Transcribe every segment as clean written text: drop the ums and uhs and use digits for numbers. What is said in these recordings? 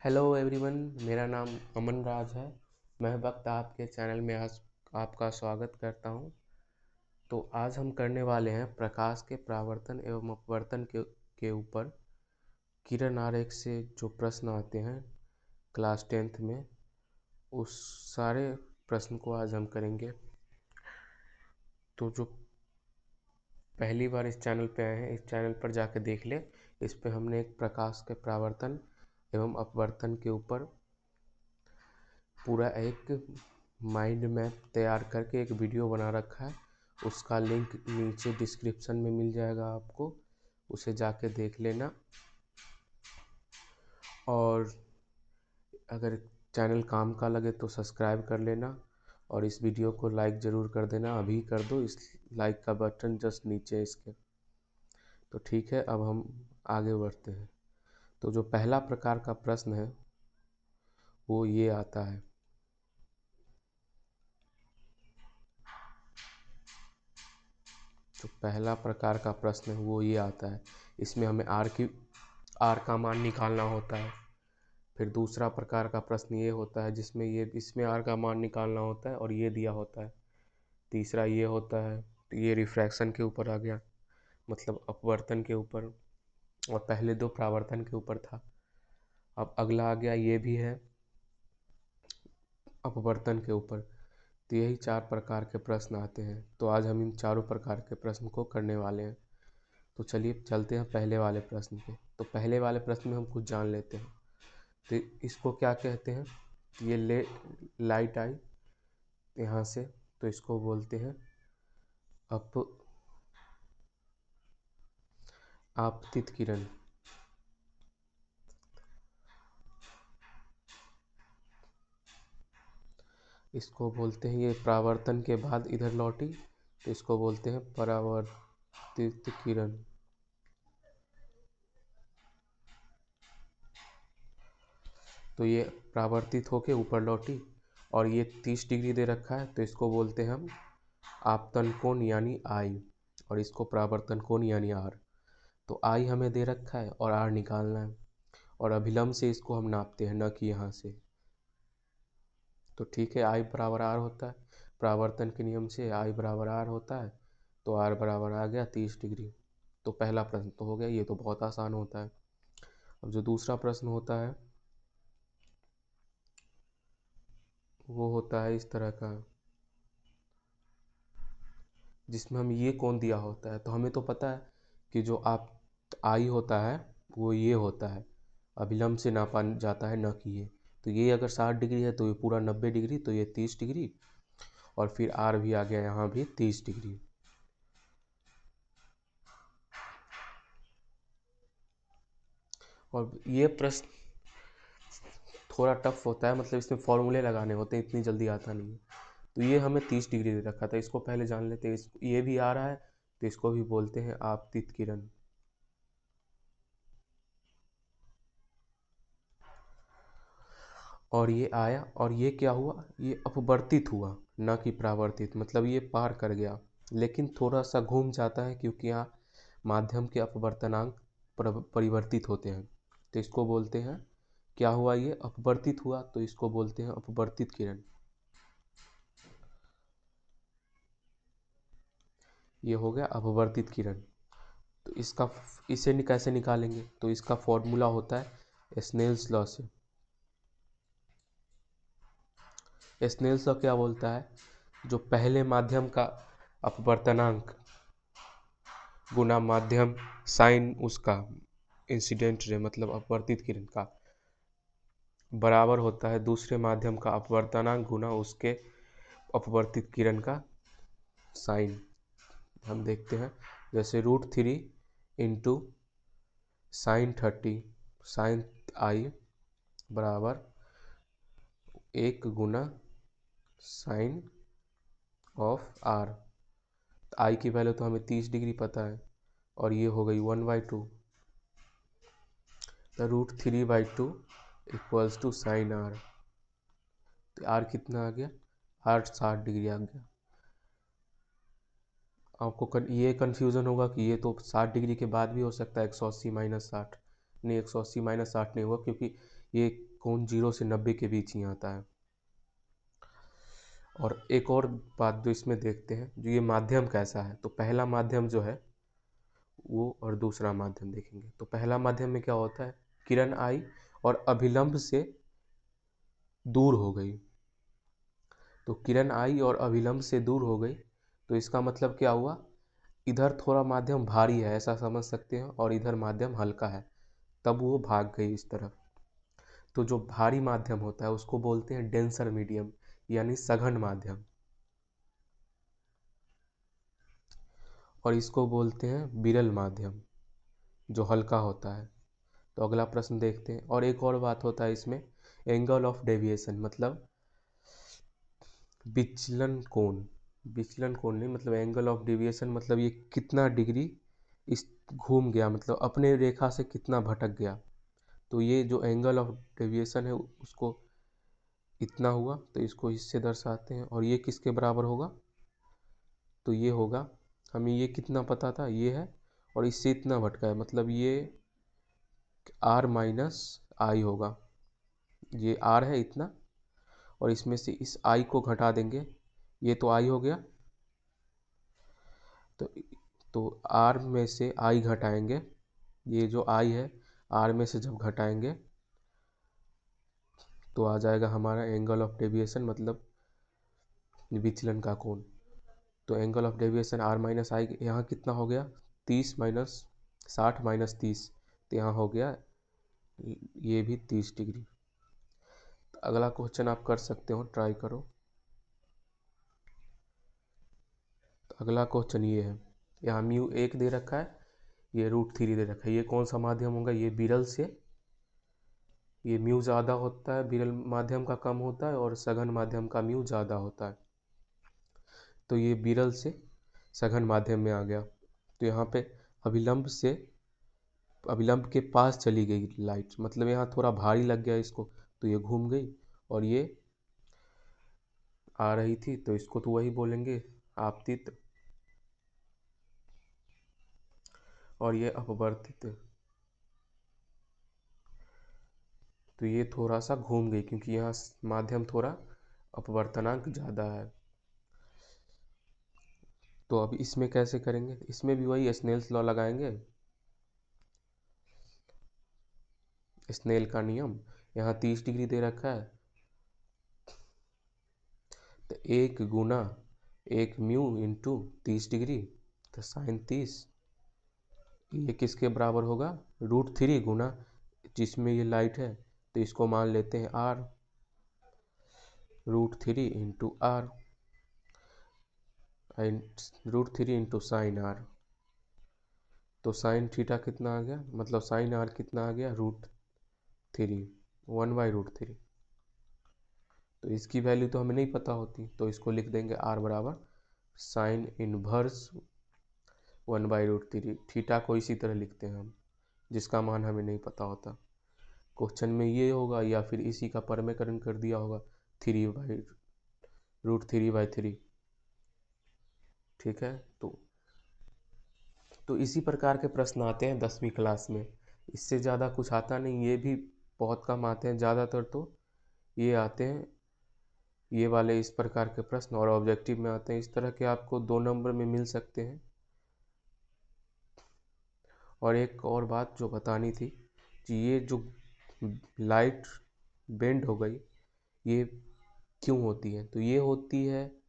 Hello everyone, मेरा नाम अमन राज है। मैं वक्त आपके चैनल में आज आपका स्वागत करता हूं। तो आज हम करने वाले हैं प्रकाश के परावर्तन एवं अपवर्तन के ऊपर किरण आरेख से जो प्रश्न आते हैं क्लास 10th में, उस सारे प्रश्न को आज हम करेंगे। तो जो पहली बार इस चैनल पे आए हैं, इस चैनल पर जाकर देख ले। इस पे हमने एक प्रकाश के परावर्तन एवं अपवर्तन के ऊपर पूरा एक माइंड मैप तैयार करके एक वीडियो बना रखा है। उसका लिंक नीचे डिस्क्रिप्शन में मिल जाएगा, आपको उसे जाके देख लेना। और अगर चैनल काम का लगे तो सब्सक्राइब कर लेना और इस वीडियो को लाइक ज़रूर कर देना। अभी कर दो, इस लाइक का बटन जस्ट नीचे है इसके। तो ठीक है, अब हम आगे बढ़ते हैं। तो जो पहला प्रकार का प्रश्न है वो ये आता है। जो पहला प्रकार का प्रश्न है वो ये आता है। इसमें हमें आर का मान निकालना होता है। फिर दूसरा प्रकार का प्रश्न ये होता है जिसमें इसमें आर का मान निकालना होता है और ये दिया होता है। तीसरा ये होता है, तो ये रिफ्रैक्शन के ऊपर आ गया, मतलब अपवर्तन के ऊपर, और पहले दो परावर्तन के ऊपर था। अब अगला आ गया, ये भी है अपवर्तन के ऊपर। तो यही चार प्रकार के प्रश्न आते हैं। तो आज हम इन चारों प्रकार के प्रश्न को करने वाले हैं। तो चलिए चलते हैं पहले वाले प्रश्न पे। तो पहले वाले प्रश्न में हम कुछ जान लेते हैं। तो इसको क्या कहते हैं? ये लाइट आई यहाँ से, तो इसको बोलते हैं आपतित किरण। इसको बोलते हैं, ये परावर्तन के बाद इधर लौटी तो इसको बोलते हैं परावर्तित किरण। तो ये परावर्तित होके ऊपर लौटी और ये 30 डिग्री दे रखा है, तो इसको बोलते हैं हम आपतन कोण यानी आई, और इसको परावर्तन कोण यानी आर। तो आई हमें दे रखा है और आर निकालना है, और अभिलंब से इसको हम नापते हैं, न कि यहाँ से। तो ठीक है, आई बराबर आर होता है, परावर्तन के नियम से आई बराबर आर होता है, तो आर बराबर आ गया 30 डिग्री। तो पहला प्रश्न तो हो गया, ये तो बहुत आसान होता है। अब जो दूसरा प्रश्न होता है वो होता है इस तरह का, जिसमें हम ये कोण दिया होता है। तो हमें तो पता है कि जो आप आई होता है वो ये होता है, अभिलंब से नापा जाता है, न कि ये। तो ये अगर 60 डिग्री है तो ये पूरा 90 डिग्री, तो ये 30 डिग्री, और फिर आर भी आ गया यहाँ भी 30 डिग्री। और ये प्रश्न थोड़ा टफ होता है, मतलब इसमें फॉर्मूले लगाने होते हैं, इतनी जल्दी आता नहीं है। तो ये हमें 30 डिग्री दे रखा था, इसको पहले जान लेते हैं। ये भी आ रहा है, तो इसको भी बोलते हैं आपतित किरण। और ये आया, और ये क्या हुआ, ये अपवर्तित हुआ, ना कि परावर्तित। मतलब ये पार कर गया, लेकिन थोड़ा सा घूम जाता है, क्योंकि यहाँ माध्यम के अपवर्तनांक परिवर्तित होते हैं। तो इसको बोलते हैं, क्या हुआ, ये अपवर्तित हुआ, तो इसको बोलते हैं अपवर्तित किरण। ये हो गया अपवर्तित किरण। तो इसे कैसे निकालेंगे? तो इसका फॉर्मूला होता है स्नेल्स लॉ से। स्नेल्स लॉ क्या बोलता है, जो पहले माध्यम का अपवर्तनांक गुना माध्यम साइन उसका इंसिडेंट रे, मतलब अपवर्तित किरण का, बराबर होता है दूसरे माध्यम का अपवर्तनांक गुना उसके अपवर्तित किरण का साइन। हम देखते हैं, जैसे √3 इंटू साइन 30 साइन आई बराबर 1 गुना साइन ऑफ आर। आई की वैल्यू तो हमें 30 डिग्री पता है, और ये हो गई 1/2, तो √3/2 इक्वल्स टू साइन आर। तो आर कितना आ गया, आर 60 डिग्री आ गया। आपको ये कन्फ्यूज़न होगा कि ये तो 60 डिग्री के बाद भी हो सकता है 180 - 60। नहीं, 180 - 60 नहीं होगा, क्योंकि ये कोण 0 से 90 के बीच ही आता है। और एक और बात जो इसमें देखते हैं, जो ये माध्यम कैसा है, तो पहला माध्यम जो है वो और दूसरा माध्यम देखेंगे। तो पहला माध्यम में क्या होता है, किरण आई और अभिलंब से दूर हो गई। तो किरण आई और अभिलंब से दूर हो गई, तो इसका मतलब क्या हुआ, इधर थोड़ा माध्यम भारी है ऐसा समझ सकते हैं और इधर माध्यम हल्का है, तब वो भाग गई इस तरफ। तो जो भारी माध्यम होता है उसको बोलते हैं डेंसर मीडियम, यानी सघन माध्यम, और इसको बोलते हैं विरल माध्यम जो हल्का होता है। तो अगला प्रश्न देखते हैं। और एक और बात होता है इसमें, एंगल ऑफ डेविएशन, मतलब विचलन कोण। विचलन कोण नहीं, मतलब एंगल ऑफ डेविएशन, मतलब ये कितना डिग्री इस घूम गया, मतलब अपने रेखा से कितना भटक गया। तो ये जो एंगल ऑफ डेविएशन है उसको इतना हुआ, तो इसको इससे दर्शाते हैं। और ये किसके बराबर होगा, तो ये होगा, हमें ये कितना पता था, ये है, और इससे इतना भटका है, मतलब ये r माइनस आई होगा। ये r है इतना, और इसमें से इस i को घटा देंगे, ये तो i हो गया, तो r में से i घटाएंगे, ये जो i है r में से जब घटाएंगे तो आ जाएगा हमारा एंगल ऑफ डेविएशन, मतलब विचलन का कोण। तो angle of deviation r minus I, यहाँ कितना हो गया, 30 माइनस 60 माइनस 30, तो यहाँ हो गया ये भी 30 डिग्री। तो अगला क्वेश्चन आप कर सकते हो, ट्राई करो। तो अगला क्वेश्चन ये है, यहाँ म्यू 1 दे रखा है, ये √3 दे रखा है, ये कौन सा माध्यम होगा, ये विरल से, ये म्यू ज़्यादा होता है, विरल माध्यम का कम होता है, और सघन माध्यम का म्यू ज़्यादा होता है। तो ये विरल से सघन माध्यम में आ गया। तो यहाँ पे अभिलंब से, अभिलंब के पास चली गई लाइट, मतलब यहाँ थोड़ा भारी लग गया इसको, तो ये घूम गई और ये आ रही थी, तो इसको तो वही बोलेंगे आपतित, और ये अपवर्तित। तो ये थोड़ा सा घूम गई क्योंकि यहाँ माध्यम थोड़ा अपवर्तनांक ज़्यादा है। तो अब इसमें कैसे करेंगे, इसमें भी वही स्नेल्स लॉ लगाएंगे, स्नेल का नियम। यहाँ 30 डिग्री दे रखा है, तो 1 गुना 1 म्यू इंटू 30 डिग्री, तो साइन 30, ये किसके बराबर होगा, √3 गुना, जिसमें ये लाइट है तो इसको मान लेते हैं r, √3 into r, √3 into sine r। तो साइन थीटा कितना आ गया, मतलब साइन r कितना आ गया, √3, 1/√3। तो इसकी वैल्यू तो हमें नहीं पता होती, तो इसको लिख देंगे r बराबर साइन इनवर्स 1/√3। थीटा को इसी तरह लिखते हैं हम, जिसका मान हमें नहीं पता होता। क्वेश्चन में ये होगा, या फिर इसी का परमेकरण कर दिया होगा, 3/√3/3। ठीक है, तो इसी प्रकार के प्रश्न आते हैं 10वीं क्लास में, इससे ज़्यादा कुछ आता नहीं, ये भी बहुत कम आते हैं, ज़्यादातर तो ये आते हैं, ये वाले इस प्रकार के प्रश्न, और ऑब्जेक्टिव में आते हैं, इस तरह के आपको 2 नंबर में मिल सकते हैं। और एक और बात जो बतानी थी कि ये जो लाइट बेंड हो गई, ये क्यों होती है, तो ये होती है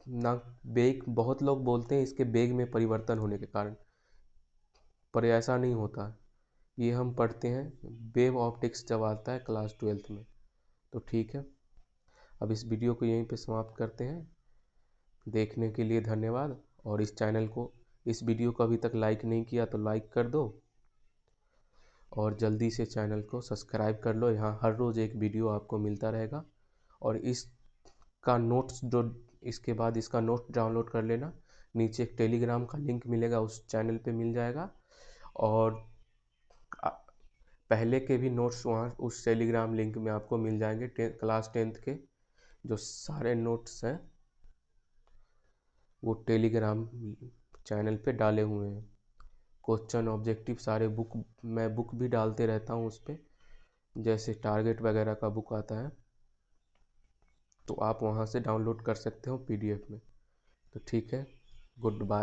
ना, बेग, बहुत लोग बोलते हैं इसके बेग में परिवर्तन होने के कारण, पर ऐसा नहीं होता। ये हम पढ़ते हैं वेव ऑप्टिक्स जब आता है क्लास 12th में। तो ठीक है, अब इस वीडियो को यहीं पे समाप्त करते हैं। देखने के लिए धन्यवाद, और इस चैनल को, इस वीडियो को अभी तक लाइक नहीं किया तो लाइक कर दो, और जल्दी से चैनल को सब्सक्राइब कर लो, यहाँ हर रोज़ एक वीडियो आपको मिलता रहेगा। और इसका नोट्स जो, इसके बाद इसका नोट डाउनलोड कर लेना, नीचे एक टेलीग्राम का लिंक मिलेगा, उस चैनल पे मिल जाएगा, और पहले के भी नोट्स वहाँ उस टेलीग्राम लिंक में आपको मिल जाएंगे। क्लास 10th के जो सारे नोट्स हैं वो टेलीग्राम चैनल पे डाले हुए हैं। क्वेश्चन ऑब्जेक्टिव सारे मैं बुक भी डालते रहता हूँ उस पर, जैसे टारगेट वगैरह का बुक आता है, तो आप वहाँ से डाउनलोड कर सकते हो PDF में। तो ठीक है, गुड बाय।